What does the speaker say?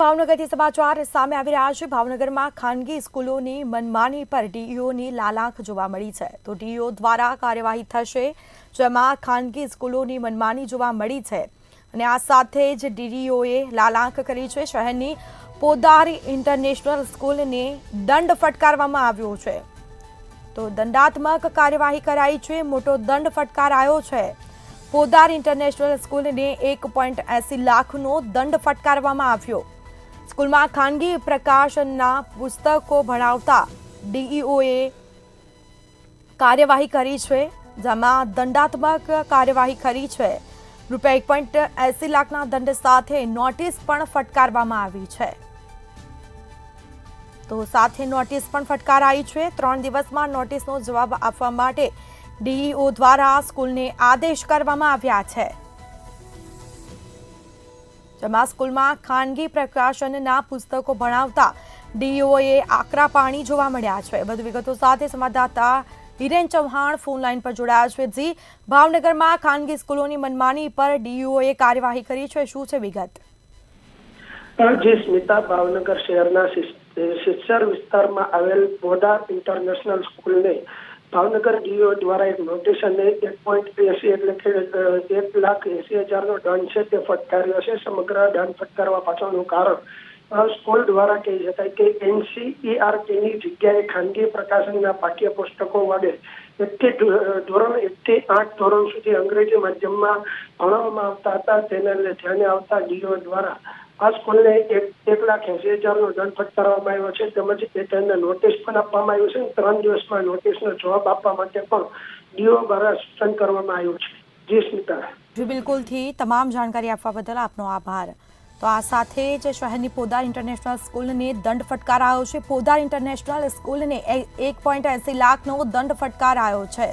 ભાવનગરથી સમાચાર સામે આવી રહ્યા છે। ભાવનગરમાં ખાનગી સ્કૂલોની મનમાની પર ડીઈઓની લાલાંખ જોવા મળી છે। તો ડીઈઓ દ્વારા કાર્યવાહી થશે, જેમાં ખાનગી સ્કૂલોની મનમાની જોવા મળી છે અને આ સાથે જ ડીઈઓએ લાલાંખ કરી છે। શહેરની પોદાર ઇન્ટરનેશનલ સ્કૂલને દંડ ફટકારવામાં આવ્યો છે। તો દંડાત્મક કાર્યવાહી કરાઈ છે, મોટો દંડ ફટકારાયો છે। પોદાર ઇન્ટરનેશનલ સ્કૂલને 1.80 લાખનો દંડ ફટકારવામાં આવ્યો। સ્કૂલમાં ખાનગી પ્રકાશનના પુસ્તકો ભણાવતા ડીઈઓએ કાર્યવાહી કરી છે, જેમાં દંડાત્મક કાર્યવાહી કરી છે। રૂપિયા 1.80 લાખના દંડ સાથે નોટિસ પણ ફટકારવામાં આવી છે। તો સાથે નોટિસ પણ ફટકારાઈ છે। 3 દિવસમાં નોટિસનો જવાબ આપવા માટે ડીઈઓ દ્વારા સ્કૂલને આદેશ કરવામાં આવ્યા છે, જેમાં સ્કૂલમાં ખાનગી પ્રકાશનના પુસ્તકો ભણાવતા ડીઈઓએ આકરા પાણી જોવા મળ્યા છે। વધુ વિગતો સાથે સંવાદદાતા હિરેન ચૌહાણ ફોન લાઈન પર જોડાયા છે। જી, ભાવનગરમાં ખાનગી સ્કૂલોની મનમાની પર ડીઈઓએ કાર્યવાહી કરી છે, શું છે વિગત? જી સ્મિતા, ભાવનગર શહેરના શિક્ષર વિસ્તારમાં આવેલ પોદાર ઇન્ટરનેશનલ સ્કૂલને ભાવનગર ડીઈઓ દ્વારા એક નોટિસ અને 1.80 એટલે કે 1,80,000નો દંડ છે તે ફટકાર્યો છે। સમગ્ર દંડ ફટકારવા પાછળનું કારણ સ્કૂલ દ્વારા કહી શકાય કે એનસીઈઆરટીની જગ્યાએ ખાનગી પ્રકાશનના પાઠ્યપુસ્તકો વડે ધોરણ 1 થી 8 ધોરણ સુધી અંગ્રેજી માધ્યમમાં ભણાવવામાં આવતા હતા। તેને ધ્યાને આવતા ડીઈઓ દ્વારા આ સ્કૂલને 1,80,000નો દંડ ફટકારવામાં આવ્યો છે, તેમજ તેને નોટિસ પણ આપવામાં આવ્યું છે। 3 દિવસમાં નોટિસનો જવાબ આપવા માટે પણ ડીઈઓ દ્વારા સૂચન કરવામાં આવ્યું છે। જી સ્મિતા। જી બિલકુલથી તમામ જાણકારી આપવા બદલ આપનો આભાર। તો આ સાથે જ શહેરની પોદાર ઇન્ટરનેશનલ સ્કૂલને દંડ ફટકારાયો છે। પોદાર ઇન્ટરનેશનલ સ્કૂલને 1.80 લાખનો દંડ ફટકારાયો છે।